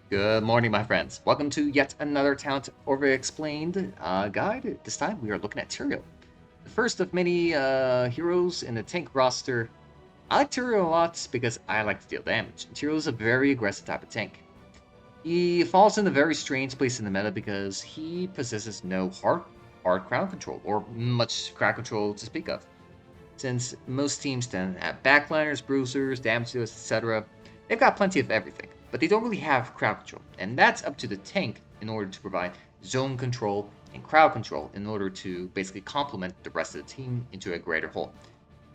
Good morning, my friends. Welcome to yet another Talent Overexplained guide. This time we are looking at Tyrael, the first of many heroes in the tank roster. I like Tyrael a lot because I like to deal damage. Tyrael is a very aggressive type of tank. He falls in a very strange place in the meta because he possesses no hard crowd control or much crowd control to speak of. Since most teams tend to have backliners, bruisers, damage dealers, etc., they've got plenty of everything, but they don't really have crowd control, and that's up to the tank in order to provide zone control and crowd control in order to basically complement the rest of the team into a greater whole.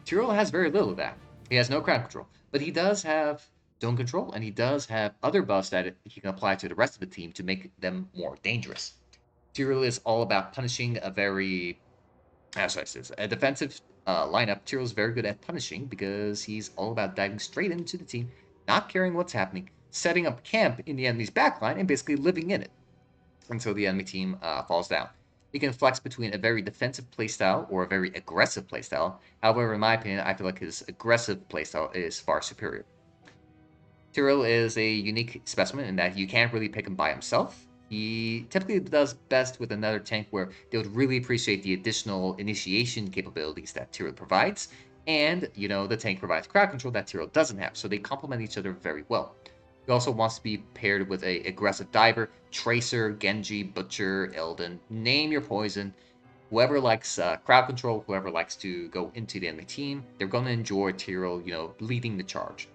Tyrael has very little of that. He has no crowd control, but he does have zone control, and he does have other buffs that he can apply to the rest of the team to make them more dangerous. Tyrael is all about punishing a very as I said, a defensive lineup. Tyrael is very good at punishing because he's all about diving straight into the team, not caring what's happening, setting up camp in the enemy's backline, and basically living in it until the enemy team falls down. He can flex between a very defensive playstyle or a very aggressive playstyle. However, in my opinion, I feel like his aggressive playstyle is far superior. Tyrael is a unique specimen in that you can't really pick him by himself. He typically does best with another tank where they would really appreciate the additional initiation capabilities that Tyrael provides, and the tank provides crowd control that Tyrael doesn't have, so they complement each other very well. He also wants to be paired with a aggressive diver, Tracer, Genji, Butcher, Elden, name your poison. Whoever likes crowd control, whoever likes to go into the enemy team, they're going to enjoy Tyrael, leading the charge.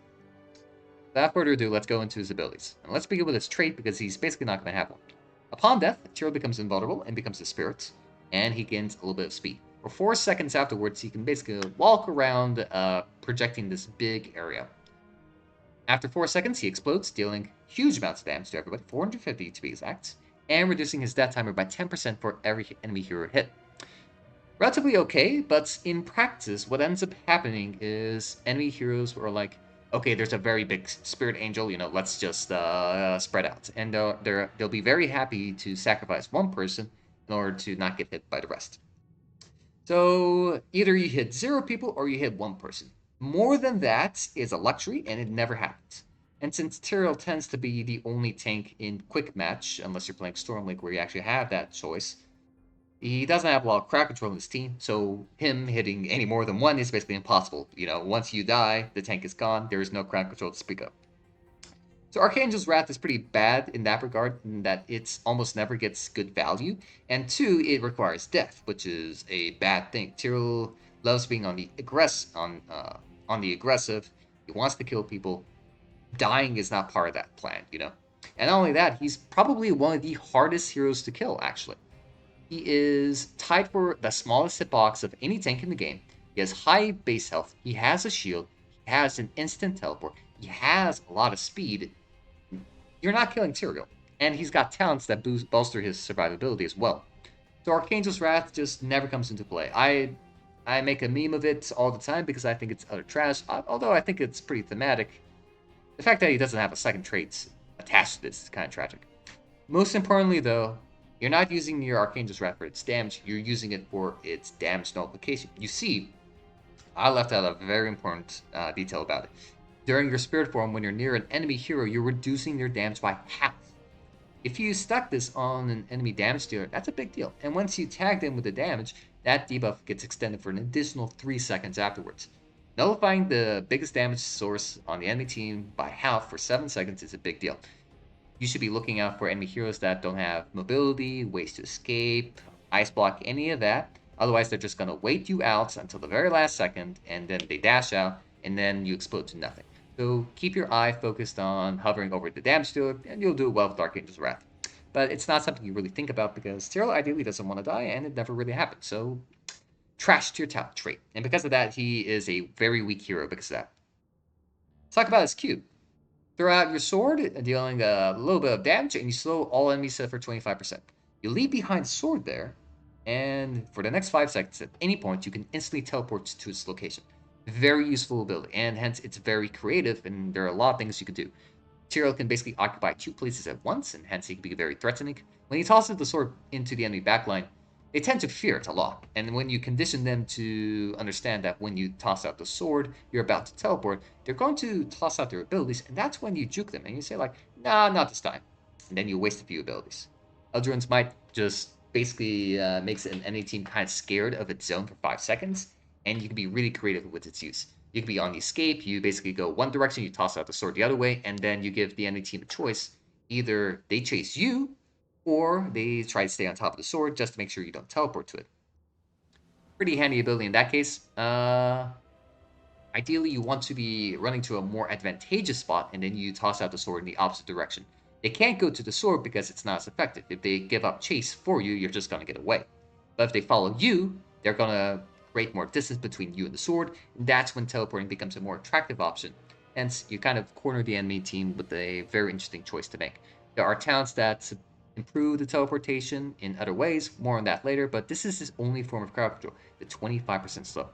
Without further ado, let's go into his abilities. And let's begin with his trait because he's basically not going to have one. Upon death, Tyrael becomes invulnerable and becomes a spirit, and he gains a little bit of speed. For 4 seconds afterwards, he can basically walk around, projecting this big area. After 4 seconds, he explodes, dealing huge amounts of damage to everybody, 450 to be exact, and reducing his death timer by 10% for every enemy hero hit. Relatively okay, but in practice, what ends up happening is enemy heroes are like, okay, there's a very big spirit angel, let's just spread out. And they'll be very happy to sacrifice one person in order to not get hit by the rest. So either you hit 0 people or you hit 1 person. More than that is a luxury, and it never happens. And since Tyrael tends to be the only tank in quick match, unless you're playing Stormlink where you actually have that choice, he doesn't have a lot of crowd control in his team, so him hitting any more than 1 is basically impossible. Once you die, the tank is gone, there is no crowd control to speak of. So Archangel's Wrath is pretty bad in that regard, in that it almost never gets good value, and 2, it requires death, which is a bad thing. Tyrael loves being on the aggressive. He wants to kill people. Dying is not part of that plan, And not only that, he's probably one of the hardest heroes to kill, actually. He is tied for the smallest hitbox of any tank in the game. He has high base health. He has a shield. He has an instant teleport. He has a lot of speed. You're not killing Tyrael. And he's got talents that bolster his survivability as well. So Archangel's Wrath just never comes into play. I make a meme of it all the time because I think it's utter trash, although I think it's pretty thematic. The fact that he doesn't have a second trait attached to this is kind of tragic. Most importantly, though, you're not using your Archangel's Wrath for its damage, you're using it for its damage nullification. You see, I left out a very important detail about it. During your spirit form, when you're near an enemy hero, you're reducing their damage by half. If you stuck this on an enemy damage dealer, that's a big deal. And once you tag them with the damage, that debuff gets extended for an additional 3 seconds afterwards. Nullifying the biggest damage source on the enemy team by half for 7 seconds is a big deal. You should be looking out for enemy heroes that don't have mobility, ways to escape, ice block, any of that. Otherwise, they're just going to wait you out until the very last second, and then they dash out, and then you explode to nothing. So keep your eye focused on hovering over the damage dealer, and you'll do well with Archangel's Wrath. But it's not something you really think about because Tyrael ideally doesn't want to die, and it never really happens. So trash to your talent trait. And because of that, he is a very weak hero because of that. Let's talk about his Q. Throw out your sword, dealing a little bit of damage, and you slow all enemies for 25%. You leave behind the sword there, and for the next 5 seconds, at any point, you can instantly teleport to its location. Very useful ability, and hence it's very creative, and there are a lot of things you can do. Tyrael can basically occupy 2 places at once, and hence he can be very threatening. When he tosses the sword into the enemy backline, they tend to fear it a lot. And when you condition them to understand that when you toss out the sword, you're about to teleport, they're going to toss out their abilities, and that's when you juke them and you say like, nah, not this time. And then you waste a few abilities. Eldrin's Might just basically makes an enemy team kind of scared of its zone for 5 seconds, and you can be really creative with its use. You can be on the escape, you basically go one direction, you toss out the sword the other way, and then you give the enemy team a choice. Either they chase you, or they try to stay on top of the sword just to make sure you don't teleport to it. Pretty handy ability in that case. Ideally, you want to be running to a more advantageous spot, and then you toss out the sword in the opposite direction. They can't go to the sword because it's not as effective. If they give up chase for you, you're just going to get away. But if they follow you, they're going to create more distance between you and the sword, and that's when teleporting becomes a more attractive option. Hence, you kind of corner the enemy team with a very interesting choice to make. There are talents that improve the teleportation in other ways, more on that later, but this is his only form of crowd control, the 25% slow.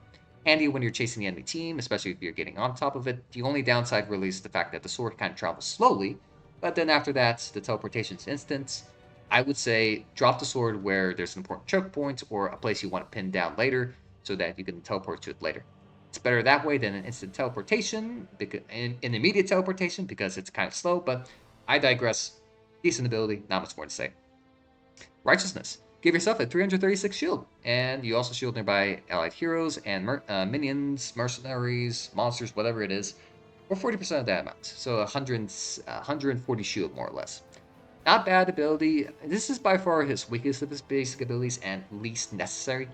Handy when you're chasing the enemy team, especially if you're getting on top of it. The only downside really is the fact that the sword kind of travels slowly, but then after that, the teleportation is instant. I would say drop the sword where there's an important choke point or a place you want to pin down later so that you can teleport to it later. It's better that way than an instant teleportation, an immediate teleportation, because it's kind of slow, but I digress. Decent ability, not much more to say. Righteousness. Give yourself a 336 shield, and you also shield nearby allied heroes and minions, mercenaries, monsters, whatever it is, for 40% of that amount. So 140 shield, more or less. Not bad ability. This is by far his weakest of his basic abilities and least necessary.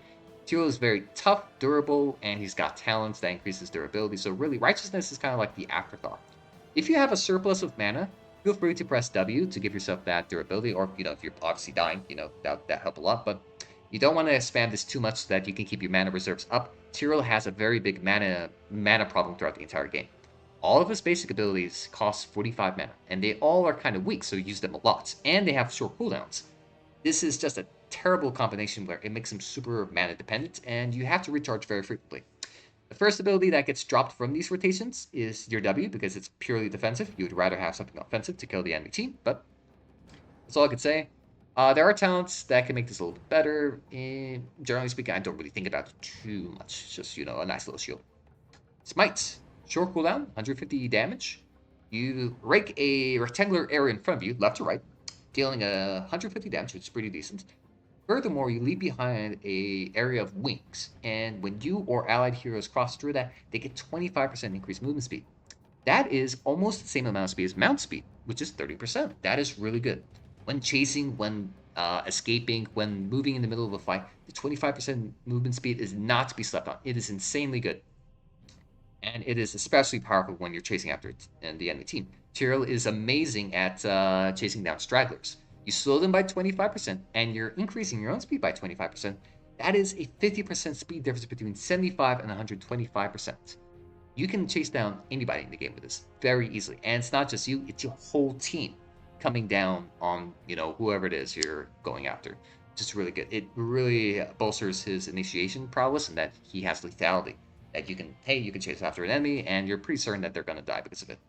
Tyrael is very tough, durable, and he's got talents that increases durability, so really, Righteousness is kind of like the afterthought. If you have a surplus of mana, feel free to press W to give yourself that durability, or, if you're obviously dying, that help a lot, but you don't want to spam this too much so that you can keep your mana reserves up. Tyrael has a very big mana problem throughout the entire game. All of his basic abilities cost 45 mana, and they all are kind of weak, so use them a lot, and they have short cooldowns. This is just a terrible combination where it makes him super mana dependent, and you have to recharge very frequently. The first ability that gets dropped from these rotations is your W, because it's purely defensive. You would rather have something offensive to kill the enemy team, but that's all I could say. There are talents that can make this a little bit better. Generally speaking, I don't really think about it too much. It's just, a nice little shield. Smite. Short cooldown, 150 damage. You rake a rectangular area in front of you, left to right, dealing 150 damage, which is pretty decent. Furthermore, you leave behind an area of wings, and when you or allied heroes cross through that, they get 25% increased movement speed. That is almost the same amount of speed as mount speed, which is 30%. That is really good. When chasing, when escaping, when moving in the middle of a fight, the 25% movement speed is not to be slept on. It is insanely good. And it is especially powerful when you're chasing after the enemy team. Tyrael is amazing at chasing down stragglers. You slow them by 25%, and you're increasing your own speed by 25%. That is a 50% speed difference between 75 and 125%. You can chase down anybody in the game with this very easily. And it's not just you, it's your whole team coming down on, whoever it is you're going after. Just really good. It really bolsters his initiation prowess and that he has lethality. That you can chase after an enemy, and you're pretty certain that they're going to die because of it.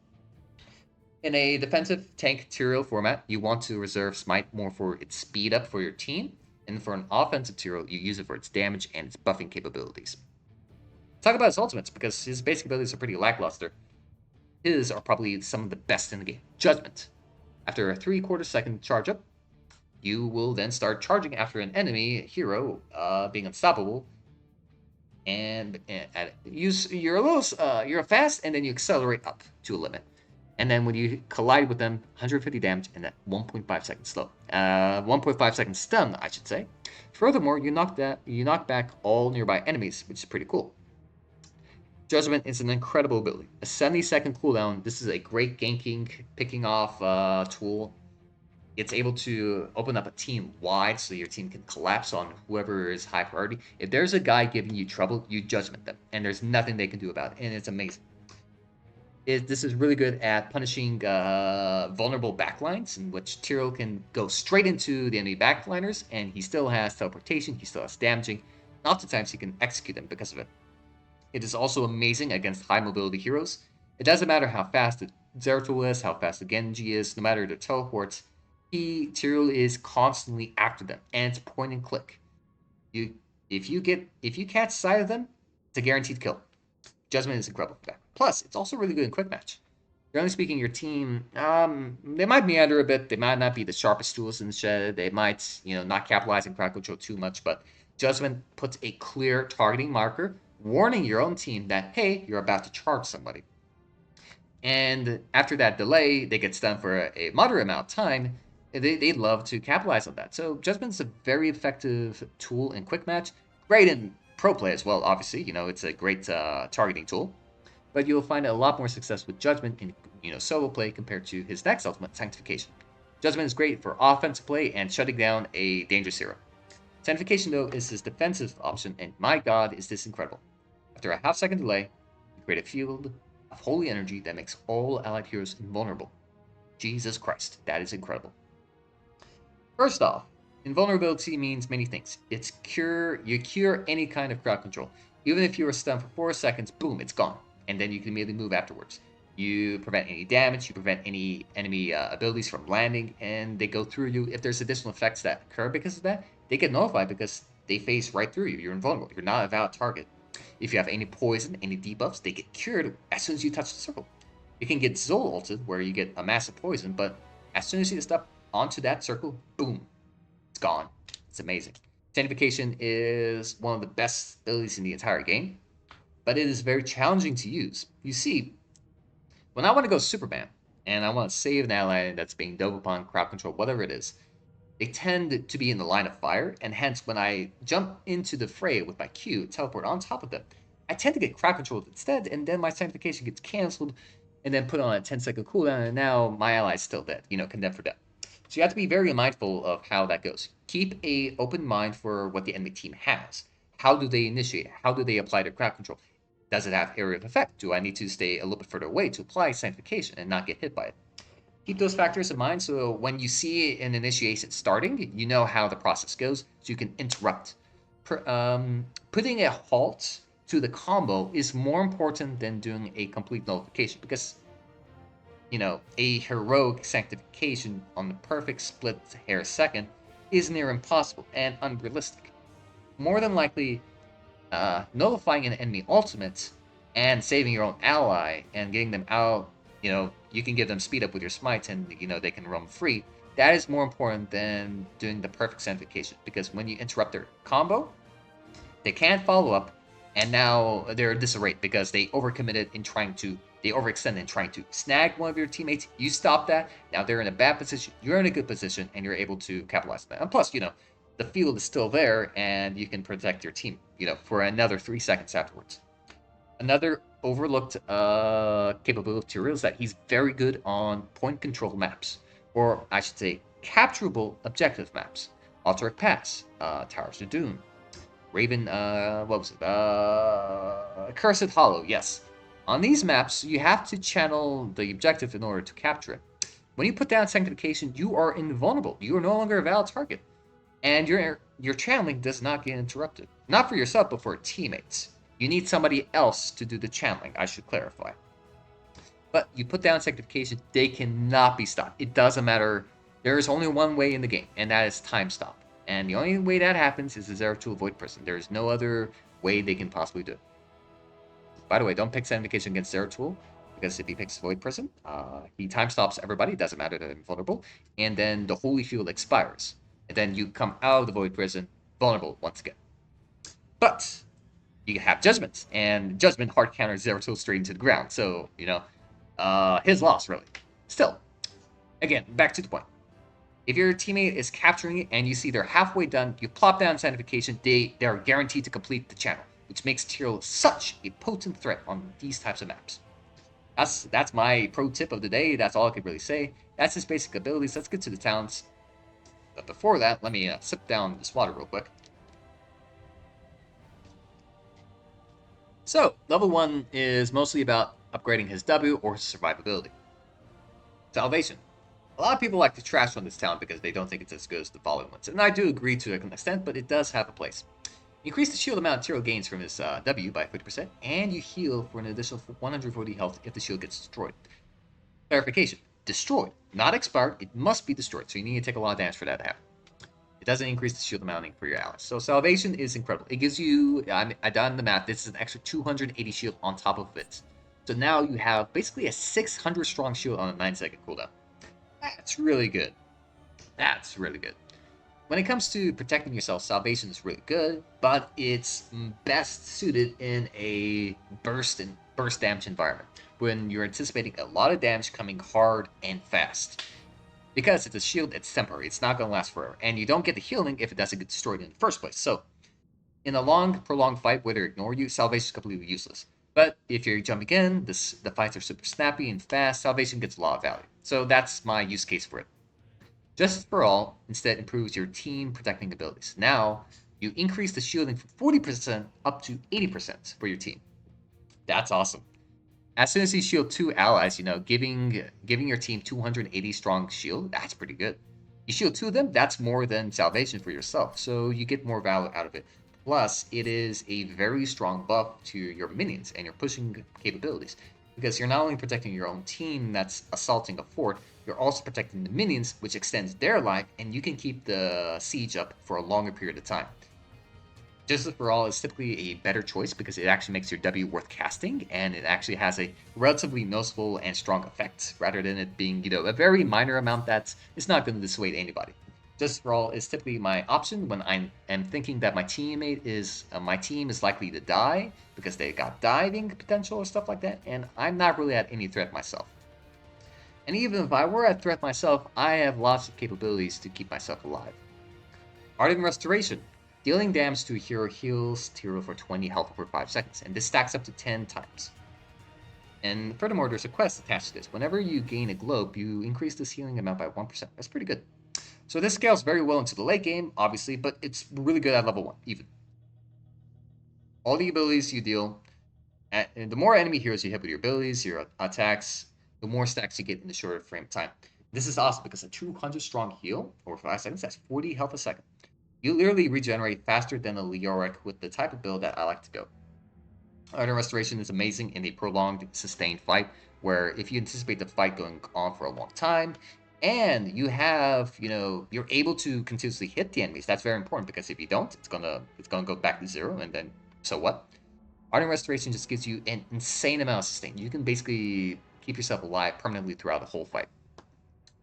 In a defensive tank Tyrael format, you want to reserve Smite more for its speed up for your team, and for an offensive Tyrael, you use it for its damage and its buffing capabilities. Talk about his ultimates, because his basic abilities are pretty lackluster. His are probably some of the best in the game. Judgment. After a 3/4 second charge up, you will then start charging after an enemy hero, being unstoppable, and you're fast, and then you accelerate up to a limit. And then when you collide with them, 150 damage and at 1.5 seconds slow. 1.5 seconds stun, I should say. Furthermore, you knock back all nearby enemies, which is pretty cool. Judgment is an incredible ability. A 70-second cooldown. This is a great ganking, picking off tool. It's able to open up a team wide so your team can collapse on whoever is high priority. If there's a guy giving you trouble, you judgment them, and there's nothing they can do about it, and it's amazing. This is really good at punishing vulnerable backlines, in which Tyrael can go straight into the enemy backliners, and he still has teleportation, he still has damaging, and oftentimes he can execute them because of it. It is also amazing against high mobility heroes. It doesn't matter how fast the Zeratul is, how fast the Genji is, no matter their teleports, Tyrael is constantly after them, and it's point and click. You if you catch sight of them, it's a guaranteed kill. Judgment is incredible for that. Plus, it's also really good in quick match. Generally speaking, your team, they might meander a bit. They might not be the sharpest tools in the shed. They might, not capitalize on crowd control too much. But Judgment puts a clear targeting marker, warning your own team that, hey, you're about to charge somebody. And after that delay, they get stunned for a moderate amount of time. They love to capitalize on that. So Judgment's a very effective tool in quick match. Great in pro play as well, obviously. It's a great targeting tool. But you'll find a lot more success with Judgment in solo play compared to his next ultimate, Sanctification. Judgment is great for offensive play and shutting down a dangerous hero. Sanctification, though, is his defensive option, and my god, is this incredible. After a half-second delay, you create a field of holy energy that makes all allied heroes invulnerable. Jesus Christ, that is incredible. First off, invulnerability means many things. You cure any kind of crowd control. Even if you were stunned for 4 seconds, boom, it's gone. And then you can immediately move afterwards. You prevent any damage, you prevent any enemy abilities from landing, and they go through you. If there's additional effects that occur because of that, they get nullified because they phase right through you. You're invulnerable. You're not a valid target. If you have any poison, any debuffs, they get cured as soon as you touch the circle. You can get Zol ulted, where you get a massive poison, but as soon as you step onto that circle, boom, it's gone. It's amazing. Sanctification is one of the best abilities in the entire game, but it is very challenging to use. You see, when I want to go Superman, and I want to save an ally that's being dove upon, crowd control, whatever it is, they tend to be in the line of fire, and hence when I jump into the fray with my Q, teleport on top of them, I tend to get crowd control instead, and then my sanctification gets cancelled, and then put on a 10-second cooldown, and now my ally's still dead, condemned for death. So you have to be very mindful of how that goes. Keep an open mind for what the enemy team has. How do they initiate? How do they apply their crowd control? Does it have area of effect? Do I need to stay a little bit further away to apply sanctification and not get hit by it? Keep those factors in mind so when you see an initiation starting, you know how the process goes, so you can interrupt. Putting a halt to the combo is more important than doing a complete nullification because, a heroic sanctification on the perfect split hair second is near impossible and unrealistic. More than likely, nullifying an enemy ultimate and saving your own ally and getting them out, you can give them speed up with your smites and, they can roam free. That is more important than doing the perfect sanctification because when you interrupt their combo, they can't follow up and now they're disarrayed because they overextended in trying to snag one of your teammates. You stop that. Now they're in a bad position. You're in a good position and you're able to capitalize on that. And plus, the field is still there and you can protect your team, for another 3 seconds afterwards. Another overlooked capability of Tyrael is that he's very good on point control maps, or I should say capturable objective maps. Altaric Pass, Towers of Doom, Raven, Cursed Hollow, yes. On these maps, you have to channel the objective in order to capture it. When you put down Sanctification, you are invulnerable. You are no longer a valid target. And your channeling does not get interrupted. Not for yourself, but for teammates. You need somebody else to do the channeling, I should clarify. But you put down Sanctification, they cannot be stopped. It doesn't matter. There is only one way in the game, and that is time stop. And the only way that happens is a 0-2 Void Prison. There is no other way they can possibly do it. By the way, don't pick Sanctification against 0-2, because if he picks Void Prison, he time stops everybody, it doesn't matter that they're invulnerable, and then the Holy Field expires. And then you come out of the Void Prison vulnerable once again. But you have Judgments, and Judgment hard counters 0-2 straight into the ground. So, his loss, really. Still, again, back to the point. If your teammate is capturing it and you see they're halfway done, you plop down Sanctification, they are guaranteed to complete the channel, which makes Tyrael such a potent threat on these types of maps. That's my pro tip of the day. That's all I could really say. That's his basic abilities. Let's get to the talents. But before that, let me sip down this water real quick. So, level 1 is mostly about upgrading his W or his survivability. Salvation. A lot of people like to trash on this talent because they don't think it's as good as the following ones. And I do agree to an extent, but it does have a place. Increase the shield amount Tyrael gains from his W by 50%, and you heal for an additional 140 health if the shield gets destroyed. Clarification. Destroyed. Not expired. It must be destroyed, so you need to take a lot of damage for that to happen. It doesn't increase the shield amounting for your allies. So Salvation is incredible. It gives you, I done the math, this is an extra 280 shield on top of it. So now you have basically a 600 strong shield on a 9-second cooldown. That's really good. That's really good. When it comes to protecting yourself, Salvation is really good, but it's best suited in a burst damage environment when you're anticipating a lot of damage coming hard and fast. Because it's a shield, it's temporary. It's not going to last forever, and you don't get the healing if it doesn't get destroyed in the first place. So, in a long, prolonged fight, whether ignore you, Salvation is completely useless. But if you're jumping in, the fights are super snappy and fast, Salvation gets a lot of value. So that's my use case for it. Justice for All instead improves your team protecting abilities. Now, you increase the shielding from 40% up to 80% for your team. That's awesome. As soon as you shield 2 allies, giving your team 280 strong shield, that's pretty good. You shield 2 of them, that's more than Salvation for yourself, so you get more value out of it. Plus, it is a very strong buff to your minions and your pushing capabilities, because you're not only protecting your own team that's assaulting a fort, you're also protecting the minions, which extends their life, and you can keep the siege up for a longer period of time. Justice for All is typically a better choice because it actually makes your W worth casting, and it actually has a relatively noticeable and strong effect, rather than it being, a very minor amount that is not going to dissuade anybody. Justice for All is typically my option when I am thinking that my team is likely to die because they got diving potential or stuff like that, and I'm not really at any threat myself. And even if I were at threat myself, I have lots of capabilities to keep myself alive. Ardent Restoration. Dealing damage to a hero heals Tyrael for 20 health for 5 seconds, and this stacks up to 10 times. And furthermore, there's a quest attached to this. Whenever you gain a globe, you increase this healing amount by 1%. That's pretty good. So this scales very well into the late game, obviously, but it's really good at level 1, even. All the abilities you deal, and the more enemy heroes you hit with your abilities, your attacks, the more stacks you get in the shorter frame of time. This is awesome because a 200 strong heal over 5 seconds, that's 40 health a second. You literally regenerate faster than a Leoric with the type of build that I like to go. Ardent Restoration is amazing in a prolonged, sustained fight, where if you anticipate the fight going on for a long time, and you have, you're able to continuously hit the enemies. That's very important because if you don't, it's gonna go back to 0, and then so what? Ardent Restoration just gives you an insane amount of sustain. You can basically keep yourself alive permanently throughout the whole fight.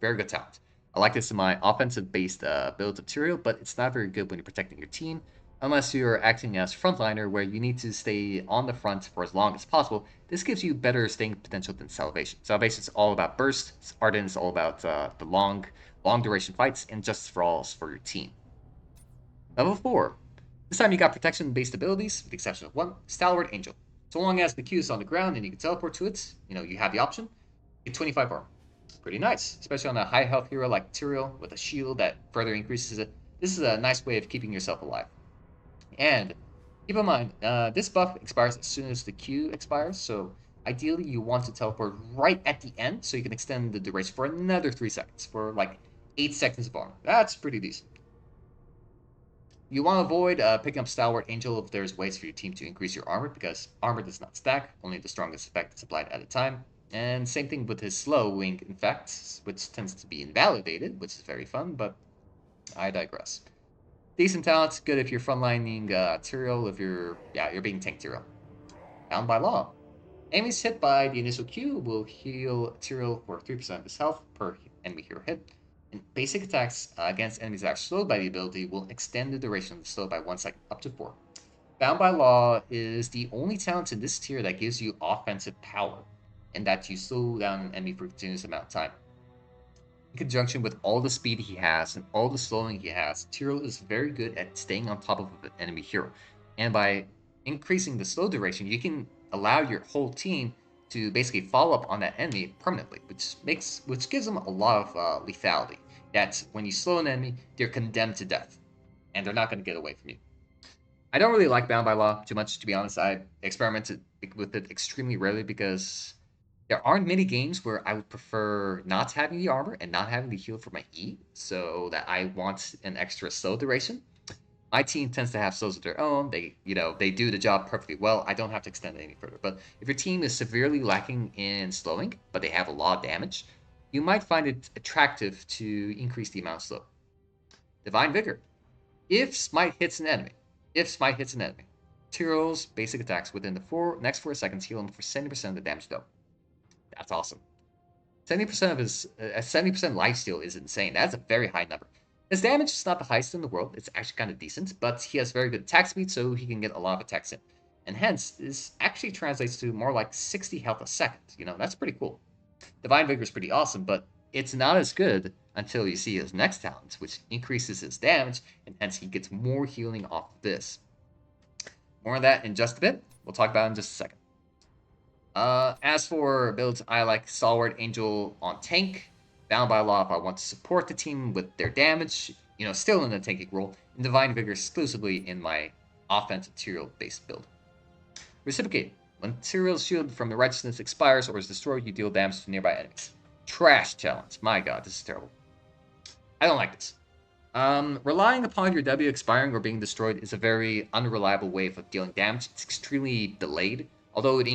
Very good talent. I like this in my offensive-based builds of Tyrael, but it's not very good when you're protecting your team, unless you're acting as frontliner where you need to stay on the front for as long as possible. This gives you better staying potential than Salvation. Salvation is all about burst, Ardent is all about the long duration fights, and Justice for All is for your team. Level 4. This time you got protection-based abilities, with the exception of one, Stalwart Angel. So long as the Q is on the ground and you can teleport to it, you have the option, get 25 armor. Pretty nice, especially on a high health hero like Tyrael with a shield that further increases it. This is a nice way of keeping yourself alive. And keep in mind, this buff expires as soon as the Q expires, so ideally you want to teleport right at the end so you can extend the duration for another 3 seconds, for like 8 seconds of armor. That's pretty decent. You want to avoid picking up Stalwart Angel if there's ways for your team to increase your armor, because armor does not stack, only the strongest effect is applied at a time. And same thing with his slow wing effect, which tends to be invalidated, which is very fun, but I digress. Decent talent, good if you're frontlining Tyrael, if you're being tank Tyrael. Bound by Law. Enemies hit by the initial Q will heal Tyrael for 3% of his health per enemy hero hit. And basic attacks against enemies that are slowed by the ability will extend the duration of the slow by 1 second, up to 4. Bound by Law is the only talent in this tier that gives you offensive power, and that you slow down an enemy for a continuous amount of time. In conjunction with all the speed he has and all the slowing he has, Tyrael is very good at staying on top of an enemy hero. And by increasing the slow duration, you can allow your whole team to basically follow up on that enemy permanently, which gives them a lot of lethality. That's when you slow an enemy, they're condemned to death, and they're not going to get away from you. I don't really like Bound by Law too much, to be honest. I experimented with it extremely rarely because there aren't many games where I would prefer not having the armor and not having the heal for my E, so that I want an extra slow duration. My team tends to have slows of their own. They do the job perfectly well. I don't have to extend it any further. But if your team is severely lacking in slowing, but they have a lot of damage, you might find it attractive to increase the amount of slow. Divine Vigor. If Smite hits an enemy, Tyrael's basic attacks within the next 4 seconds heal him for 70% of the damage dealt. That's awesome. 70% of his 70% lifesteal is insane. That's a very high number. His damage is not the highest in the world. It's actually kind of decent, but he has very good attack speed, so he can get a lot of attacks in. And hence, this actually translates to more like 60 health a second. That's pretty cool. Divine Vigor is pretty awesome, but it's not as good until you see his next talent, which increases his damage, and hence he gets more healing off of this. More on that in just a bit. We'll talk about it in just a second. As for builds, I like Stalwart Angel on tank. Bound by Law if I want to support the team with their damage, still in the tanking role, and Divine Vigor exclusively in my offensive Tyrael-based build. Reciprocate. When Tyrael's shield from the Righteousness expires or is destroyed, you deal damage to nearby enemies. Trash challenge. My god, this is terrible. I don't like this. Relying upon your W expiring or being destroyed is a very unreliable way of dealing damage. It's extremely delayed, although it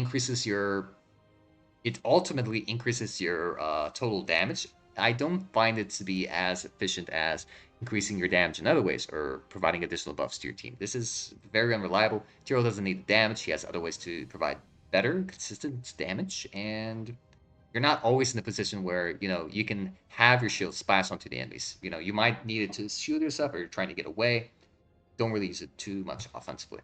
ultimately increases your total damage. I don't find it to be as efficient as increasing your damage in other ways or providing additional buffs to your team. This is very unreliable. Tyrael doesn't need the damage. He has other ways to provide better, consistent damage, and you're not always in a position where, you can have your shield splash onto the enemies. You might need it to shield yourself or you're trying to get away. Don't really use it too much offensively.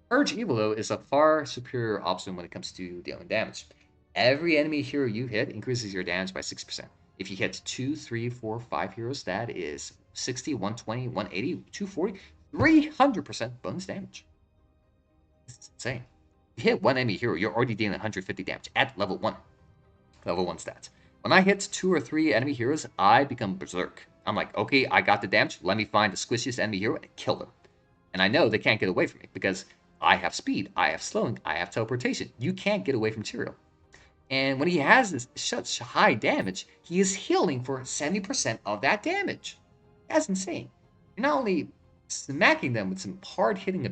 Purge Evil, though, is a far superior option when it comes to dealing damage. Every enemy hero you hit increases your damage by 6%. If you hit 2, 3, 4, 5 heroes, that is 60, 120, 180, 240, 300% bonus damage. This is insane. If you hit one enemy hero, you're already dealing 150 damage at level 1. Level 1 stats. When I hit 2 or 3 enemy heroes, I become berserk. I'm like, okay, I got the damage. Let me find the squishiest enemy hero and kill them. And I know they can't get away from me because I have speed, I have slowing, I have teleportation. You can't get away from Tyrael. And when he has this such high damage, he is healing for 70% of that damage. That's insane. You're not only smacking them with some hard-hitting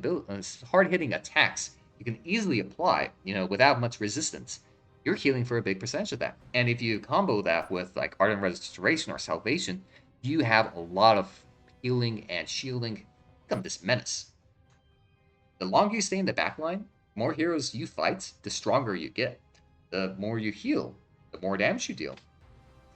attacks you can easily apply, without much resistance. You're healing for a big percentage of that. And if you combo that with like Ardent Restoration or Salvation, you have a lot of healing and shielding. Become this menace. The longer you stay in the backline, the more heroes you fight, the stronger you get. The more you heal, the more damage you deal.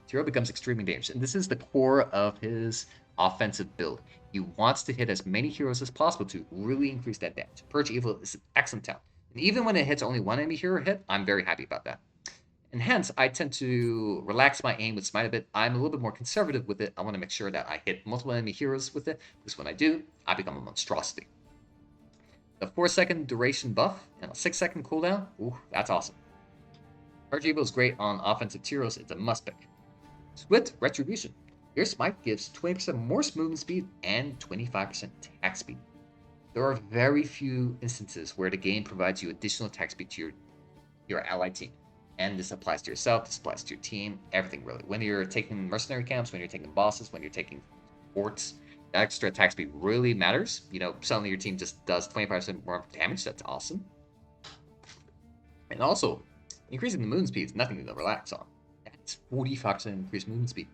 Tyrael becomes extremely dangerous, and this is the core of his offensive build. He wants to hit as many heroes as possible to really increase that damage. Purge Evil is an excellent talent. And even when it hits only one enemy hero hit, I'm very happy about that. And hence, I tend to relax my aim with Smite a bit. I'm a little bit more conservative with it. I want to make sure that I hit multiple enemy heroes with it, because when I do, I become a monstrosity. The 4-second duration buff and a 6-second cooldown, ooh, that's awesome. Purge Evil is great on offensive Tyraels. It's a must pick. Swift Retribution. Your Smite gives 20% more movement speed and 25% attack speed. There are very few instances where the game provides you additional attack speed to your allied team. And this applies to yourself, this applies to your team, everything really. When you're taking mercenary camps, when you're taking bosses, when you're taking forts, that extra attack speed really matters. Suddenly your team just does 25% more damage. That's awesome. And also, increasing the movement speed is nothing to relax on. That's 45% increased movement speed.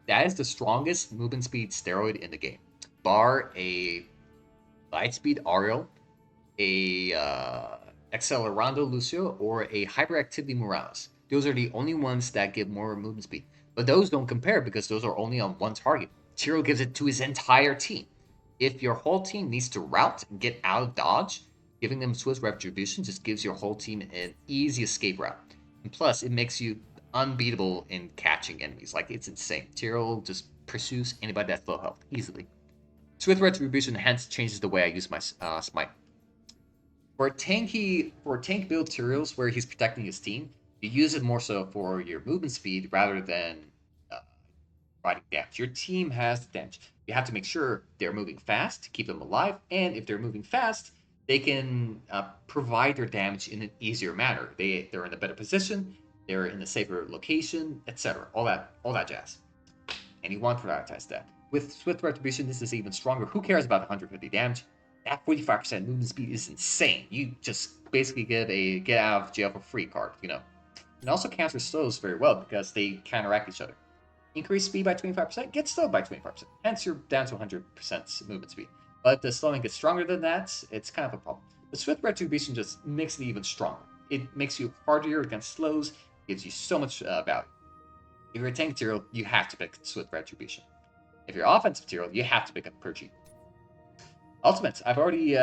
That is the strongest movement speed steroid in the game. Bar a Lightspeed Ariel, a Accelerando Lucio, or a Hyperactivity Morales. Those are the only ones that give more movement speed. But those don't compare because those are only on one target. Tyrael gives it to his entire team. If your whole team needs to route and get out of dodge, giving them Swift Retribution just gives your whole team an easy escape route. And plus, it makes you unbeatable in catching enemies. Like, it's insane. Tyrael just pursues anybody that's low health easily. Swift Retribution hence changes the way I use my Smite. For tank build Tyraels where he's protecting his team, you use it more so for your movement speed rather than providing damage. Your team has damage. You have to make sure they're moving fast to keep them alive, and if they're moving fast, they can provide their damage in an easier manner. They're in a better position, they're in a safer location, etc. All that jazz. And you want to prioritize that. With Swift Retribution, this is even stronger. Who cares about 150 damage? That 45% movement speed is insane. You just basically get a get out of jail for free card, It also counters slows very well because they counteract each other. Increase speed by 25%, get slowed by 25%. Hence, you're down to 100% movement speed. But the slowing gets stronger than that, it's kind of a problem. The Swift Retribution just makes it even stronger. It makes you hardier against slows, gives you so much value. If you're a tank material, you have to pick Swift Retribution. If you're offensive material, you have to pick up Purgy. Ultimates, I've already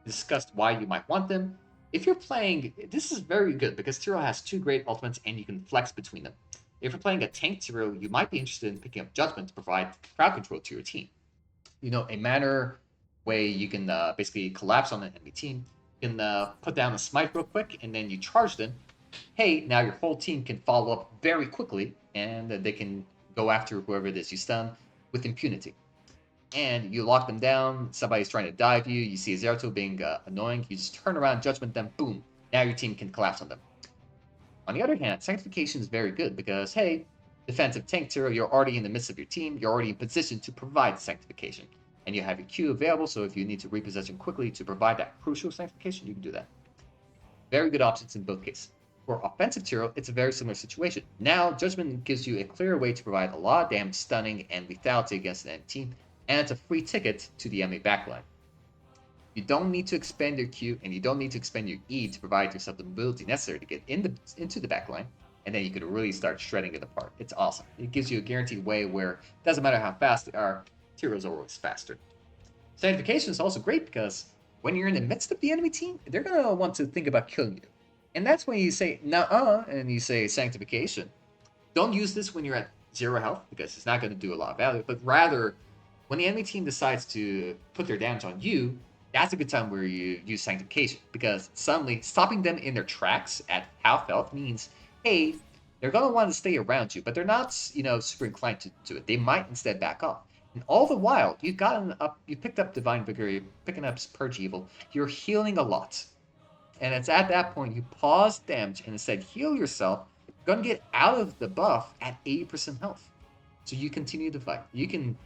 discussed why you might want them. If you're playing, this is very good because Tyrael has 2 great ultimates and you can flex between them. If you're playing a tank Tyrael, you might be interested in picking up Judgment to provide crowd control to your team. A manner way you can basically collapse on an enemy team. You can put down a smite real quick and then you charge them. Hey, now your whole team can follow up very quickly and they can go after whoever it is you stun with impunity. And you lock them down, somebody's trying to dive you, you see a Zeratul being annoying, you just turn around, Judgment them, boom, now your team can collapse on them. On the other hand, Sanctification is very good because, hey, defensive tank Tyrael, you're already in the midst of your team, you're already in position to provide Sanctification. And you have your Q available, so if you need to repossession quickly to provide that crucial Sanctification, you can do that. Very good options in both cases. For offensive Tyrael, it's a very similar situation. Now, Judgment gives you a clear way to provide a lot of damage, stunning, and lethality against an enemy team, and it's a free ticket to the enemy backline. You don't need to expend your Q and you don't need to expend your E to provide yourself the mobility necessary to get into the backline, and then you can really start shredding it apart. It's awesome. It gives you a guaranteed way where it doesn't matter how fast they are, Tyraels are always faster. Sanctification is also great because when you're in the midst of the enemy team, they're going to want to think about killing you. And that's when you say, nuh-uh, and you say Sanctification. Don't use this when you're at 0 health because it's not going to do a lot of value, but rather when the enemy team decides to put their damage on you, that's a good time where you use Sanctification because suddenly stopping them in their tracks at half health means, hey, they're going to want to stay around you, but they're not, super inclined to do it. They might instead back off. And all the while, you picked up Divine Vigor, you're picking up Purge Evil, you're healing a lot. And it's at that point you pause damage and instead heal yourself. You're going to get out of the buff at 80% health. So you continue the fight. You can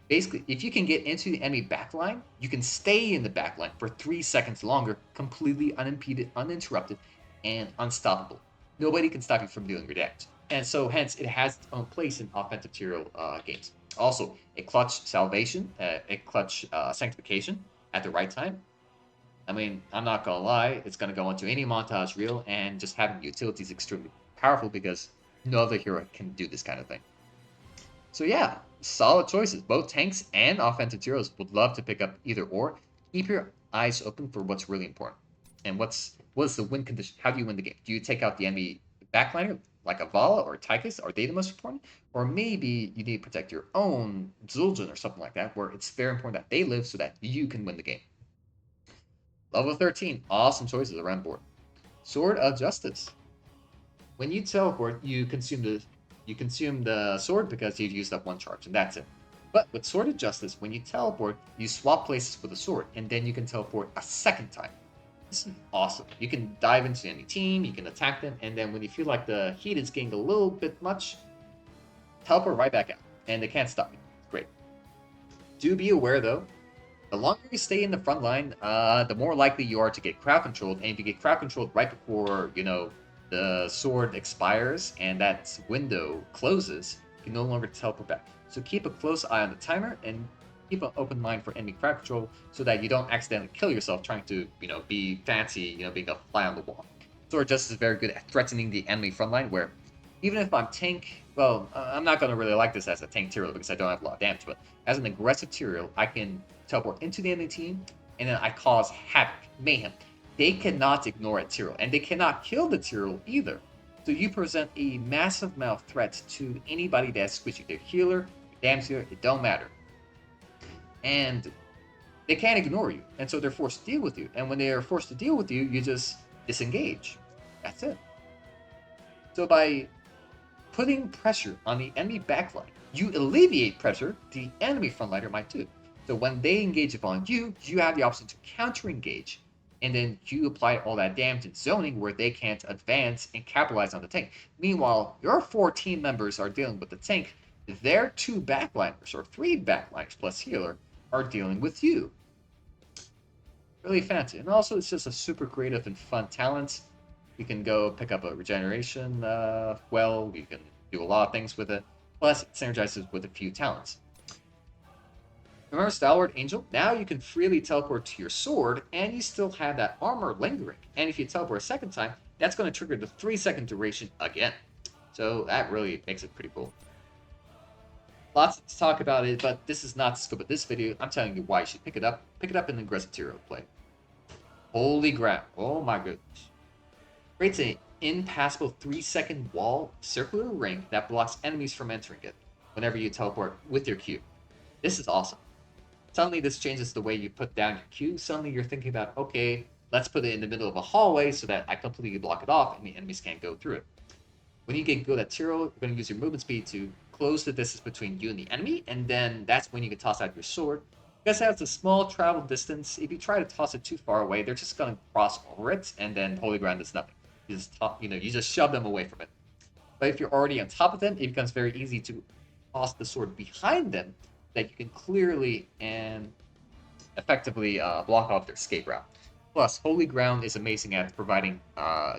basically, if you can get into the enemy backline, you can stay in the backline for 3 seconds longer, completely unimpeded, uninterrupted, and unstoppable. Nobody can stop you from doing your damage. And so hence it has its own place in offensive Tyrael games. Also, a clutch salvation, a clutch sanctification at the right time. I mean, I'm not gonna lie, it's gonna go into any montage reel, and just having utility is extremely powerful because no other hero can do this kind of thing. So yeah, solid choices. Both tanks and offensive heroes would love to pick up either or. Keep your eyes open for what's really important. And what's the win condition? How do you win the game? Do you take out the enemy backliner like a Vala or Tychus? Are they the most important? Or maybe you need to protect your own Zul'jin or something like that, where it's very important that they live so that you can win the game. Level 13, awesome choices around the board. Sword of Justice. When you teleport, you consume the sword because you've used up 1 charge, and that's it. But with Sword of Justice, when you teleport, you swap places with a sword, and then you can teleport a second time. This is awesome. You can dive into any team, you can attack them, and then when you feel like the heat is getting a little bit much, teleport right back out, and they can't stop you. Great. Do be aware, though, the longer you stay in the front line, the more likely you are to get crowd controlled, and if you get crowd controlled right before, the sword expires and that window closes, you can no longer teleport back. So keep a close eye on the timer and keep an open mind for enemy crowd control so that you don't accidentally kill yourself trying to, be fancy, being a fly on the wall. Sword Justice is very good at threatening the enemy front line where even if I'm tank, well, I'm not going to really like this as a tank Tyrael because I don't have a lot of damage, but as an aggressive Tyrael, I can teleport into the enemy team and then I cause havoc, mayhem. They cannot ignore a Tyrael, and they cannot kill the Tyrael either. So you present a massive amount of threat to anybody that's squishy. Their healer, damage healer, it don't matter. And they can't ignore you, and so they're forced to deal with you. And when they are forced to deal with you, you just disengage. That's it. So by putting pressure on the enemy backline, you alleviate pressure the enemy frontliner might do. So when they engage upon you, you have the option to counter-engage. And then you apply all that damage and zoning where they can't advance and capitalize on the tank. Meanwhile, your 4 team members are dealing with the tank. Their 2 backliners, or 3 backliners plus healer, are dealing with you. Really fancy. And also, it's just a super creative and fun talent. You can go pick up a regeneration well. You can do a lot of things with it. Plus, it synergizes with a few talents. Remember Stalwart Angel? Now you can freely teleport to your sword, and you still have that armor lingering. And if you teleport a second time, that's going to trigger the 3-second duration again. So that really makes it pretty cool. Lots to talk about it, but this is not the scope of this video. I'm telling you why you should pick it up. Pick it up in the aggressive Tyrael play. Holy ground. Oh my goodness. Creates an impassable 3-second wall, circular ring that blocks enemies from entering it whenever you teleport with your Q. This is awesome. Suddenly this changes the way you put down your Q. Suddenly you're thinking about, okay, let's put it in the middle of a hallway so that I completely block it off and the enemies can't go through it. When you get good at Tyrael, you're going to use your movement speed to close the distance between you and the enemy, and then that's when you can toss out your sword. Because it has a small travel distance, if you try to toss it too far away, they're just going to cross over it, and then Holy Ground does nothing. You just shove them away from it. But if you're already on top of them, it becomes very easy to toss the sword behind them, that you can clearly and effectively block off their escape route. Plus, Holy Ground is amazing at providing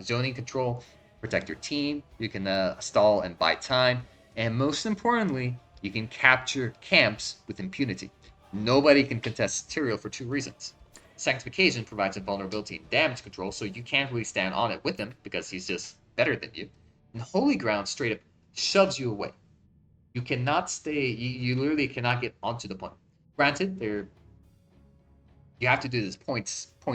zoning control, protect your team, you can stall and buy time, and most importantly, you can capture camps with impunity. Nobody can contest Tyrael for 2 reasons. Sanctification provides a vulnerability in damage control, so you can't really stand on it with him because he's just better than you. And Holy Ground straight up shoves you away. You cannot stay, you literally cannot get onto the point. Granted, you have to do this point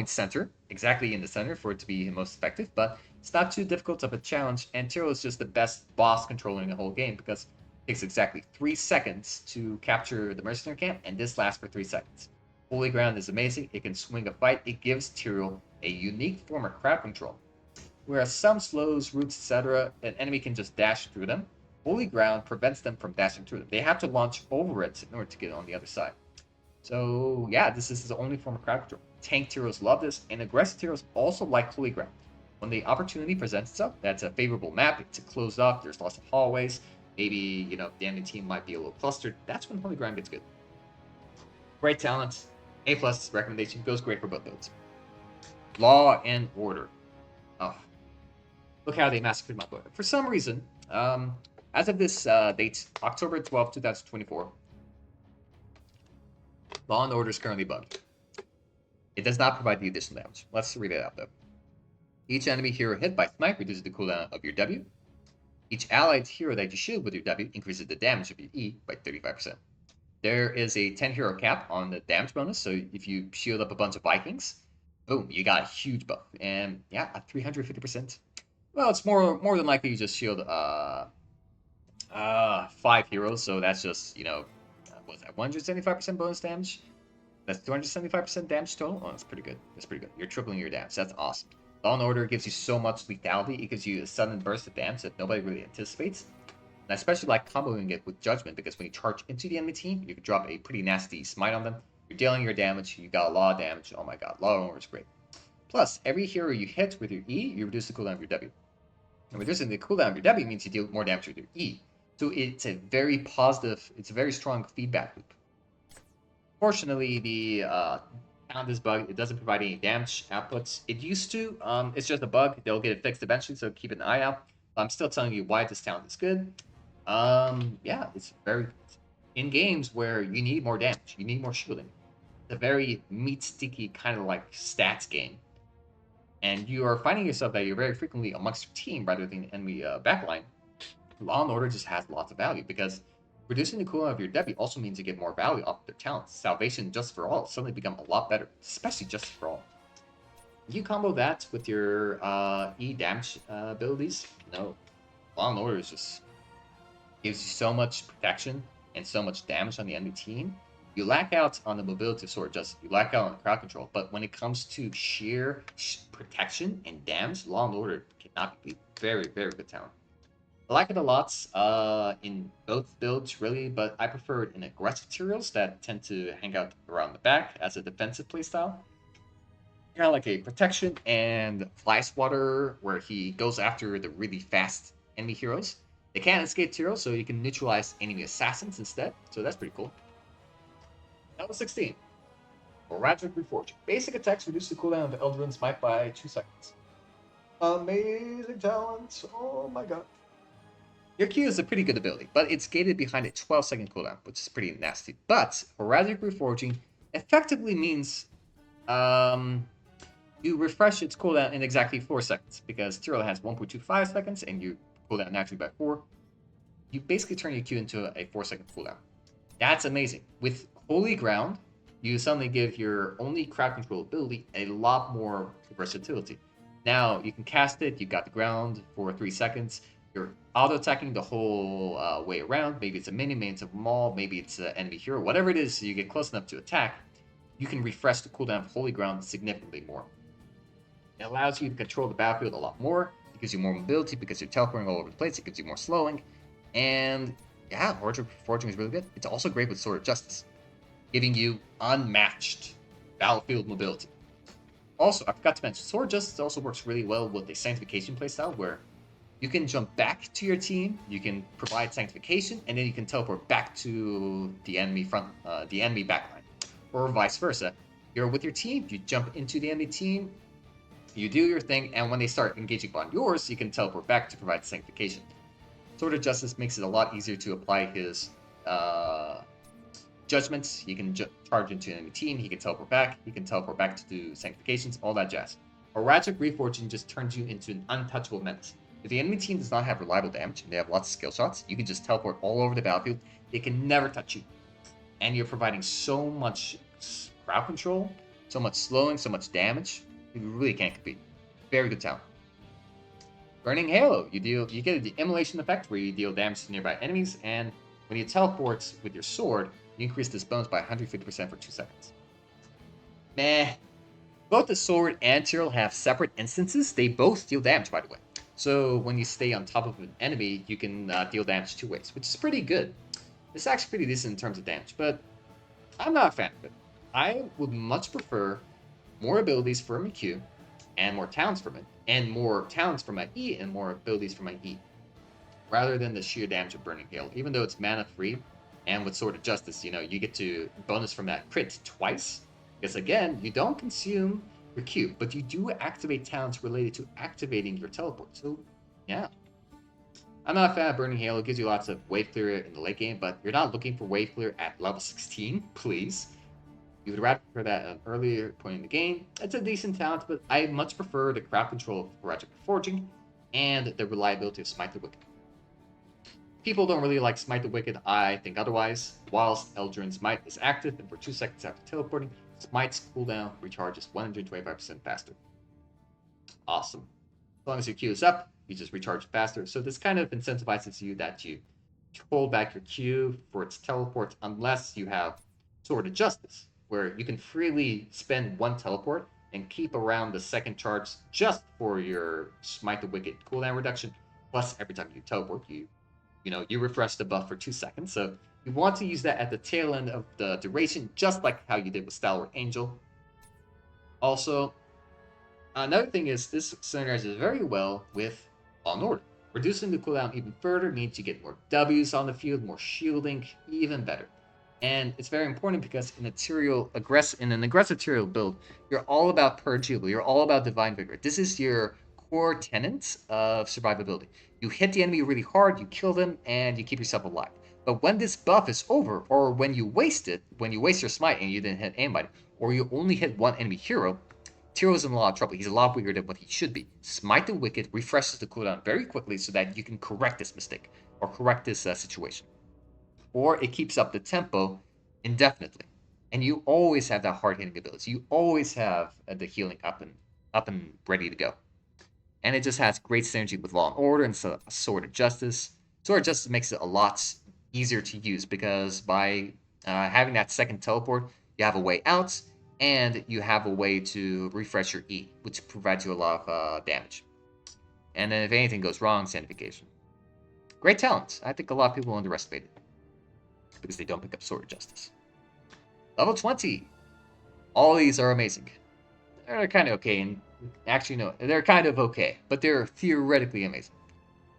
center, exactly in the center for it to be most effective, but it's not too difficult of a challenge, and Tyrael is just the best boss controller in the whole game because it takes exactly 3 seconds to capture the mercenary camp, and this lasts for 3 seconds. Holy Ground is amazing, it can swing a fight, it gives Tyrael a unique form of crowd control. Whereas some slows, roots, etc., an enemy can just dash through them, Holy Ground prevents them from dashing through them. They have to launch over it in order to get on the other side. So yeah, this is the only form of crowd control. Tank Tyraels love this, and aggressive Tyraels also like Holy Ground. When the opportunity presents itself, that's a favorable map, it's closed up, there's lots of hallways, maybe, the enemy team might be a little clustered, that's when Holy Ground gets good. Great talent, A+ recommendation, goes great for both builds. Law and Order. Oh, look how they massacred my book. For some reason, as of this date, October 12, 2024, Law and Order is currently bugged. It does not provide the additional damage. Let's read it out though. Each enemy hero hit by snipe reduces the cooldown of your W. Each allied hero that you shield with your W increases the damage of your E by 35%. There is a 10 hero cap on the damage bonus, so if you shield up a bunch of Vikings, boom, you got a huge buff. And yeah, at 350%. Well, it's more than likely you just shield 5 heroes, so that's just, what's that, 175% bonus damage? That's 275% damage total? Oh, that's pretty good. That's pretty good. You're tripling your damage. That's awesome. Law and Order gives you so much lethality. It gives you a sudden burst of damage that nobody really anticipates. And I especially like comboing it with Judgment, because when you charge into the enemy team, you can drop a pretty nasty smite on them. You're dealing your damage. You got a lot of damage. Oh my god. Law and Order is great. Plus, every hero you hit with your E, you reduce the cooldown of your W. And reducing the cooldown of your W means you deal more damage with your E. So it's a very positive, it's a very strong feedback loop. Fortunately, the talent is bugged. It doesn't provide any damage outputs. It used to. It's just a bug. They'll get it fixed eventually, so keep an eye out. I'm still telling you why this talent is good. Yeah, it's very in games where you need more damage, you need more shielding. It's a very meat sticky kind of like stats game, and you are finding yourself that you're very frequently amongst your team rather than the enemy backline. Law and Order just has lots of value because reducing the cooldown of your W also means you get more value off their talents. Salvation Just for All suddenly become a lot better, especially Just for All. You combo that with your E damage abilities, Law and Order just gives you so much protection and so much damage on the enemy team. You lack out on the mobility sword, you lack out on crowd control, but when it comes to sheer protection and damage, Law and Order cannot be very, very good talent. I like it a lot in both builds, really, but I prefer it in aggressive Tyraels that tend to hang out around the back as a defensive playstyle. Kind of like a protection and fly swatter, where he goes after the really fast enemy heroes. They can't escape Tyrael, so you can neutralize enemy assassins instead, so that's pretty cool. Level 16. Oragic Reforging. Basic attacks reduce the cooldown of Eldraine Smite by 2 seconds. Amazing talent! Oh my god. Your Q is a pretty good ability, but it's gated behind a 12-second cooldown, which is pretty nasty. But Erratic Reforging effectively means you refresh its cooldown in exactly 4 seconds, because Tyrael has 1.25 seconds, and you cooldown naturally by 4. You basically turn your Q into a 4-second cooldown. That's amazing. With Holy Ground, you suddenly give your only crowd control ability a lot more versatility. Now you can cast it, you've got the ground for 3 seconds, you're auto-attacking the whole way around. Maybe it's a minion, maybe it's a maul, maybe it's an enemy hero, whatever it is, so you get close enough to attack, you can refresh the cooldown of Holy Ground significantly more. It allows you to control the battlefield a lot more, it gives you more mobility because you're teleporting all over the place, it gives you more slowing, and yeah, Forging is really good. It's also great with Sword of Justice, giving you unmatched battlefield mobility. Also, I forgot to mention, Sword of Justice also works really well with the Sanctification playstyle, where you can jump back to your team, you can provide Sanctification, and then you can teleport back to the enemy the enemy backline, or vice versa. You're with your team, you jump into the enemy team, you do your thing, and when they start engaging on yours, you can teleport back to provide Sanctification. Sword of Justice makes it a lot easier to apply his judgments. He can charge into an enemy team. He can teleport back. He can teleport back to do Sanctifications, all that jazz. Erratic Reforging just turns you into an untouchable menace. If the enemy team does not have reliable damage and they have lots of skill shots, you can just teleport all over the battlefield. They can never touch you. And you're providing so much crowd control, so much slowing, so much damage. You really can't compete. Very good talent. Burning Halo, you get the immolation effect where you deal damage to nearby enemies, and when you teleport with your sword, you increase this bonus by 150% for 2 seconds. Meh. Both the sword and Tyrael have separate instances. They both deal damage, by the way. So when you stay on top of an enemy, you can deal damage 2 ways, which is pretty good. It's actually pretty decent in terms of damage, but I'm not a fan of it. I would much prefer more abilities for my Q, and more talents from it, and more talents for my E, and more abilities for my E, rather than the sheer damage of Burning Hail. Even though it's mana free, and with Sword of Justice, you get to bonus from that crit twice, because again, you don't consume your Q, but you do activate talents related to activating your teleport. So, yeah. I'm not a fan of Burning Hail. It gives you lots of wave clear in the late game, but you're not looking for wave clear at level 16, please. You would rather prefer that at an earlier point in the game. It's a decent talent, but I much prefer the crowd control of Erratic Forging and the reliability of Smite the Wicked. People don't really like Smite the Wicked, I think otherwise. Whilst Eldrin's Smite is active, and for 2 seconds after teleporting, Smite's cooldown recharges 125% faster. Awesome. As long as your Q is up, you just recharge faster. So this kind of incentivizes you that you hold back your Q for its teleport unless you have Sword of Justice, where you can freely spend 1 teleport and keep around the second charge just for your Smite the Wicked cooldown reduction. Plus, every time you teleport, you refresh the buff for 2 seconds. So you want to use that at the tail end of the duration, just like how you did with Stalwart Angel. Also, another thing is this synergizes very well with Law & Order. Reducing the cooldown even further means you get more Ws on the field, more shielding, even better. And it's very important because in an aggressive Tyrael build, you're all about purgeable. You're all about Divine Vigor. This is your core tenet of survivability. You hit the enemy really hard, you kill them, and you keep yourself alive. But when this buff is over, or when you waste your smite and you didn't hit anybody, or you only hit one enemy hero, Tyrael's in a lot of trouble. He's a lot weaker than what he should be. Smite the Wicked refreshes the cooldown very quickly so that you can correct this mistake, or correct this situation. Or it keeps up the tempo indefinitely. And you always have that hard-hitting ability. You always have the healing up and ready to go. And it just has great synergy with Law & Order and Sword of Justice. Sword of Justice makes it a lot easier to use because by having that second teleport, you have a way out, and you have a way to refresh your E, which provides you a lot of damage. And then if anything goes wrong, Sanctification. Great talent. I think a lot of people underestimate it because they don't pick up Sword of Justice. Level 20. All these are amazing. They're kind of okay, and actually no, they're kind of okay, but they're theoretically amazing.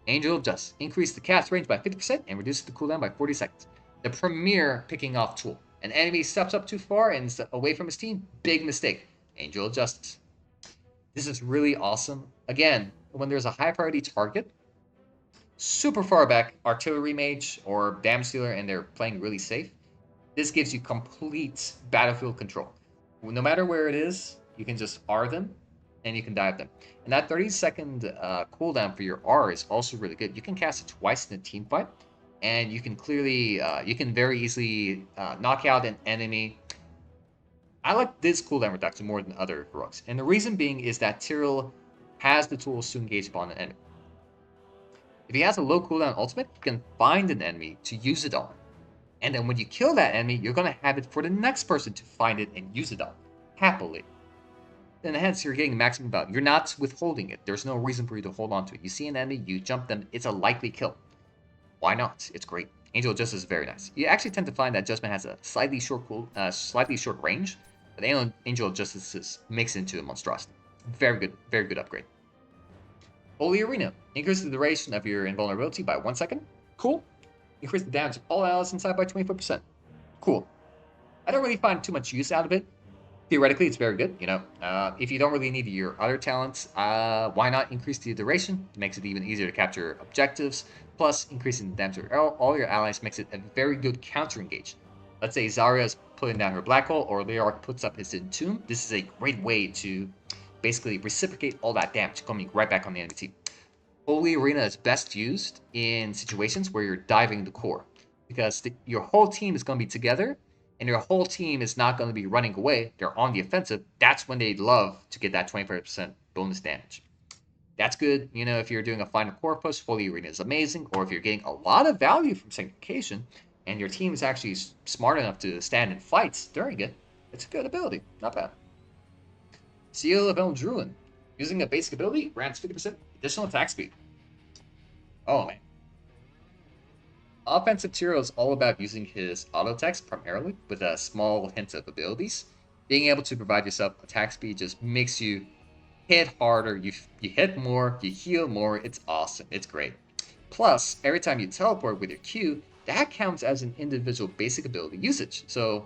Angel of Justice. Increase the cast range by 50% and reduce the cooldown by 40 seconds. The premier picking off tool. An enemy steps up too far and is away from his team, big mistake. Angel of Justice. This is really awesome. Again, when there's a high priority target, super far back artillery mage or damage dealer and they're playing really safe, this gives you complete battlefield control. No matter where it is, you can just R them and you can dive them. And that 30-second cooldown for your R is also really good. You can cast it twice in a team fight, and you can clearly, you can very easily knock out an enemy. I like this cooldown reduction more than other heroics. And the reason being is that Tyrael has the tools to engage upon an enemy. If he has a low cooldown ultimate, you can find an enemy to use it on. And then when you kill that enemy, you're going to have it for the next person to find it and use it on, happily. And hence, you're getting maximum value. You're not withholding it. There's no reason for you to hold on to it. You see an enemy, you jump them, it's a likely kill. Why not? It's great. Angel of Justice is very nice. You actually tend to find that Judgment has a slightly short range, but Angel of Justice makes it into a monstrosity. Very good upgrade. Holy Arena. Increase the duration of your invulnerability by 1 second. Cool. Increase the damage of all allies inside by 24%. Cool. I don't really find too much use out of it. Theoretically, it's very good. If you don't really need your other talents, why not increase the duration? It makes it even easier to capture objectives. Plus, increasing the damage of all your allies makes it a very good counter engage. Let's say Zarya is putting down her black hole, or Leararch puts up his entomb. This is a great way to basically reciprocate all that damage coming right back on the enemy team. Holy Arena is best used in situations where you're diving the core, because your whole team is going to be together, and your whole team is not going to be running away. They're on the offensive. That's when they love to get that 25% bonus damage. That's good, if you're doing a final core push, Holy Arena is amazing, or if you're getting a lot of value from Sanctification, and your team is actually smart enough to stand in fights during it, it's a good ability. Not bad. Seal of El Druin. Using a basic ability, grants 50% additional attack speed. Oh, man. Offensive Tyrael is all about using his auto attacks primarily, with a small hint of abilities. Being able to provide yourself attack speed just makes you hit harder, you hit more, you heal more. It's awesome. It's great. Plus, every time you teleport with your Q, that counts as an individual basic ability usage. So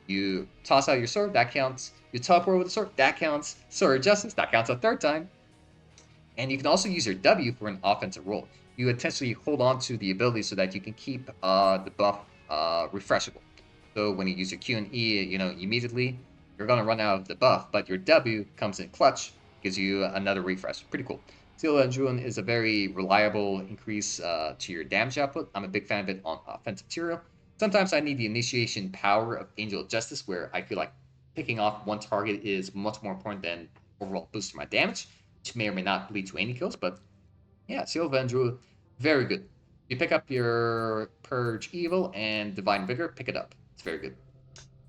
you toss out your sword, that counts. You teleport with a sword, that counts. Sword Justice, that counts a third time. And you can also use your W for an offensive roll. You essentially hold on to the ability so that you can keep the buff refreshable. So when you use your Q and E, immediately you're going to run out of the buff, but your W comes in clutch, gives you another refresh. Pretty cool. Seal of Druin is a very reliable increase to your damage output. I'm a big fan of it on offensive Tyrael. Sometimes I need the initiation power of Angel of Justice, where I feel like picking off one target is much more important than overall boost to my damage, which may or may not lead to any kills, but yeah, Seal of Druin, very good. You pick up your Purge Evil and Divine Vigor, pick it up. It's very good.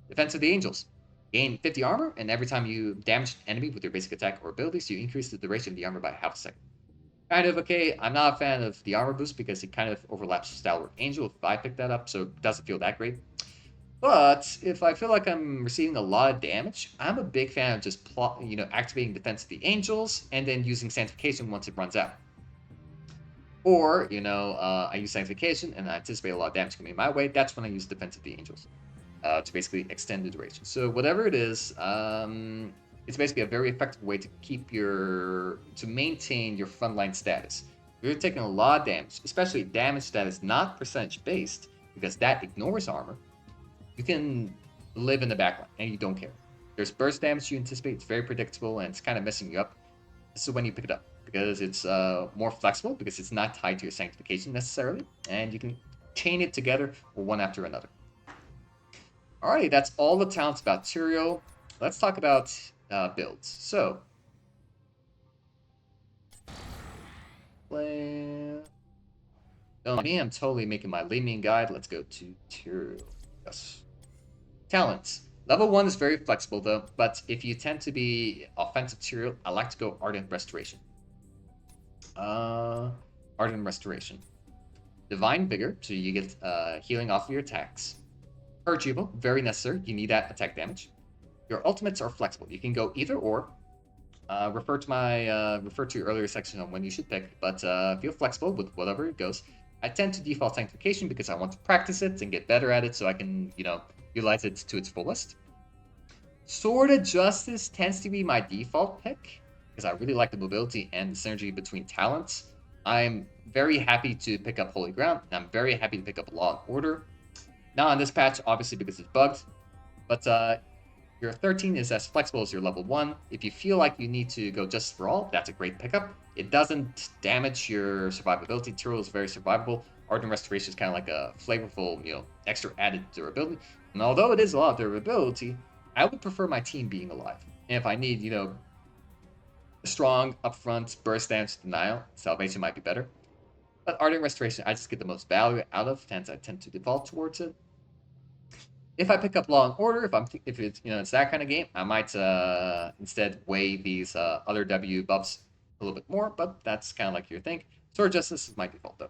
Defense of the Angels. Gain 50 armor, and every time you damage an enemy with your basic attack or abilities, you increase the duration of the armor by half a second. Kind of okay. I'm not a fan of the armor boost because it kind of overlaps Stalwart Angel if I pick that up, so it doesn't feel that great. But if I feel like I'm receiving a lot of damage, I'm a big fan of just activating Defense of the Angels and then using Sanctification once it runs out. Or, I use Sanctification and I anticipate a lot of damage coming my way. That's when I use Defense of the Angels to basically extend the duration. So whatever it is, it's basically a very effective way to maintain your frontline status. If you're taking a lot of damage, especially damage that is not percentage based, because that ignores armor, you can live in the backline and you don't care. There's burst damage you anticipate, it's very predictable and it's kind of messing you up. This is when you pick it up, because it's more flexible, because it's not tied to your Sanctification necessarily, and you can chain it together one after another. Alrighty, that's all the talents about Tyrael. Let's talk about builds. So, me, I'm totally making my lean guide. Let's go to Tyrael. Yes. Talents. Level 1 is very flexible though, but if you tend to be offensive Tyrael, I like to go Ardent Restoration. Ardent Restoration. Divine Vigor, so you get healing off of your attacks. Purge Evil, very necessary. You need that attack damage. Your ultimates are flexible. You can go either or. Refer to your earlier section on when you should pick, but feel flexible with whatever it goes. I tend to default Sanctification because I want to practice it and get better at it so I can, utilize it to its fullest. Sword of Justice tends to be my default pick because I really like the mobility and the synergy between talents. I'm very happy to pick up Holy Ground, and I'm very happy to pick up Law and Order. Not on this patch, obviously, because it's bugged, but your 13 is as flexible as your level 1. If you feel like you need to go Justice for All, that's a great pickup. It doesn't damage your survivability. Tyrael is very survivable. Ardent Restoration is kind of like a flavorful, extra added durability. And although it is a lot of durability, I would prefer my team being alive. And if I need, strong upfront burst damage denial, Salvation might be better. But Ardent Restoration, I just get the most value out of, hence I tend to default towards it. If I pick up Law and Order, if it's it's that kind of game, I might instead weigh these other W buffs a little bit more, but that's kind of like your thing. Sword Justice is my default though.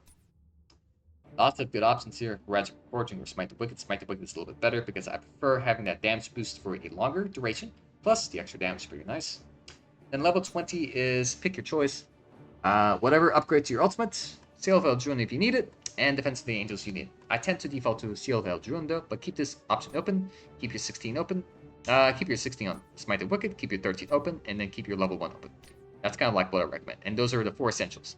Lots of good options here. Ragic Forging or Smite the Wicked. Smite the Wicked is a little bit better because I prefer having that damage boost for a longer duration. Plus, the extra damage is pretty nice. Then level 20 is pick your choice. Whatever upgrade to your ultimate. Seal of Eldrune if you need it, and Defense of the Angels you need. I tend to default to Seal of Eldrune though, but keep this option open. Keep your 16 open. Keep your 16 on Smite the Wicked, keep your 13 open, and then keep your level 1 open. That's kind of like what I recommend. And those are the 4 essentials.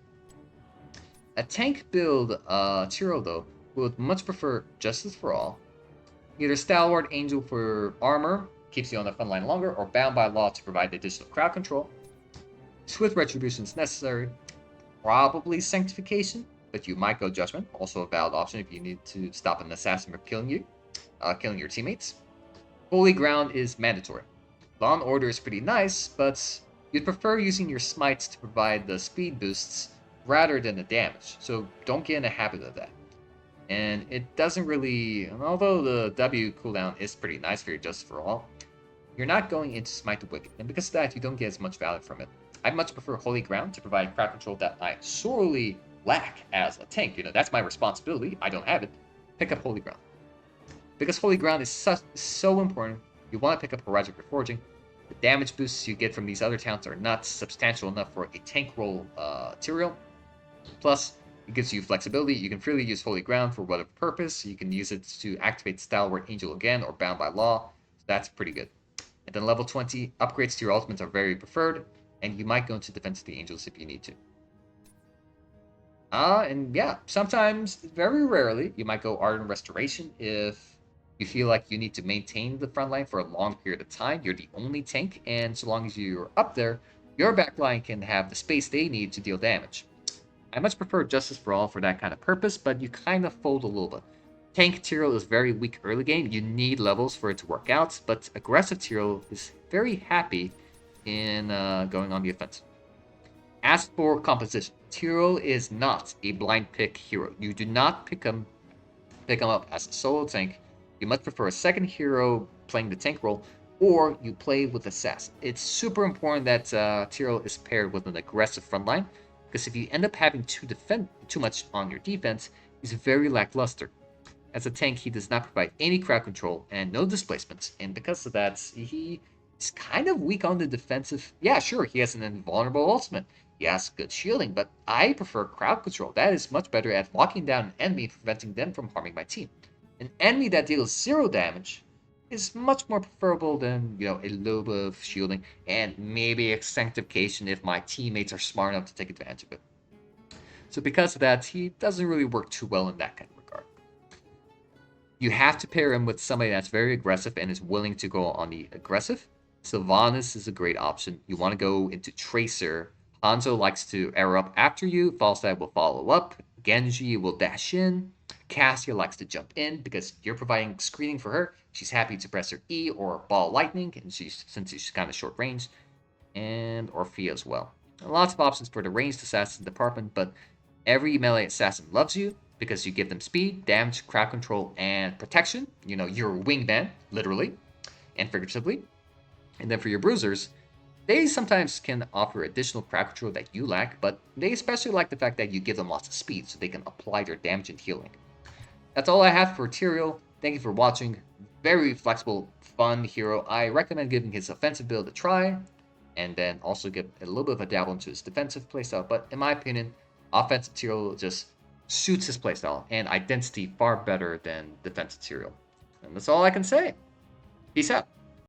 A tank build Tyrael though would much prefer Justice for All. Either Stalwart Angel for armor, keeps you on the front line longer, or Bound by Law to provide additional crowd control. Swift Retribution is necessary. Probably Sanctification, but you might go Judgment, also a valid option if you need to stop an assassin from killing your teammates. Holy Ground is mandatory. Law and Order is pretty nice, but you'd prefer using your smites to provide the speed boosts rather than the damage, so don't get in a habit of that. And it doesn't really, although the W cooldown is pretty nice for your Justice for All, you're not going into Smite the Wicked, and because of that, you don't get as much value from it. I much prefer Holy Ground to provide crowd control that I sorely lack as a tank. That's my responsibility. I don't have it. Pick up Holy Ground. Because Holy Ground is so important, you want to pick up Heroic Reforging. The damage boosts you get from these other talents are not substantial enough for a tank role Tyrael. Plus, it gives you flexibility. You can freely use Holy Ground for whatever purpose. You can use it to activate Stalwart Angel again or Bound by Law. So that's pretty good. And then level 20, upgrades to your ultimates are very preferred, and you might go into Defense of the Angels if you need to. And yeah, sometimes, very rarely, you might go Ardent Restoration if you feel like you need to maintain the front line for a long period of time. You're the only tank, and so long as you're up there, your backline can have the space they need to deal damage. I much prefer Justice for All for that kind of purpose, but you kind of fold a little bit. Tank Tyrael is very weak early game. You need levels for it to work out, but aggressive Tyrael is very happy in going on the offensive. As for composition, Tyrael is not a blind pick hero. You do not pick him up as a solo tank. You much prefer a second hero playing the tank role, or you play with assassin. It's super important that Tyrael is paired with an aggressive frontline, because if you end up having too much on your defense, he's very lackluster. As a tank, he does not provide any crowd control and no displacements, and because of that, he is kind of weak on the defensive. Yeah, sure, he has an invulnerable ultimate. He has good shielding, but I prefer crowd control. That is much better at locking down an enemy and preventing them from harming my team. An enemy that deals 0 damage is much more preferable than, a little bit of shielding and maybe a sanctification if my teammates are smart enough to take advantage of it. So because of that, he doesn't really work too well in that kind of regard. You have to pair him with somebody that's very aggressive and is willing to go on the aggressive. Sylvanas is a great option. You want to go into Tracer. Hanzo likes to arrow up after you. Falstad will follow up. Genji will dash in. Cassia likes to jump in because you're providing screening for her. She's happy to press her E or ball lightning, and since she's kind of short range. And Orphea as well. Lots of options for the ranged assassin department, but every melee assassin loves you because you give them speed, damage, crowd control, and protection. You're a wingman, literally and figuratively. And then for your bruisers, they sometimes can offer additional crowd control that you lack, but they especially like the fact that you give them lots of speed so they can apply their damage and healing. That's all I have for Tyrael. Thank you for watching. Very flexible, fun hero. I recommend giving his offensive build a try, and then also give a little bit of a dabble into his defensive playstyle. But in my opinion, offensive Tyrael just suits his playstyle and identity far better than defensive Tyrael. And that's all I can say. Peace out.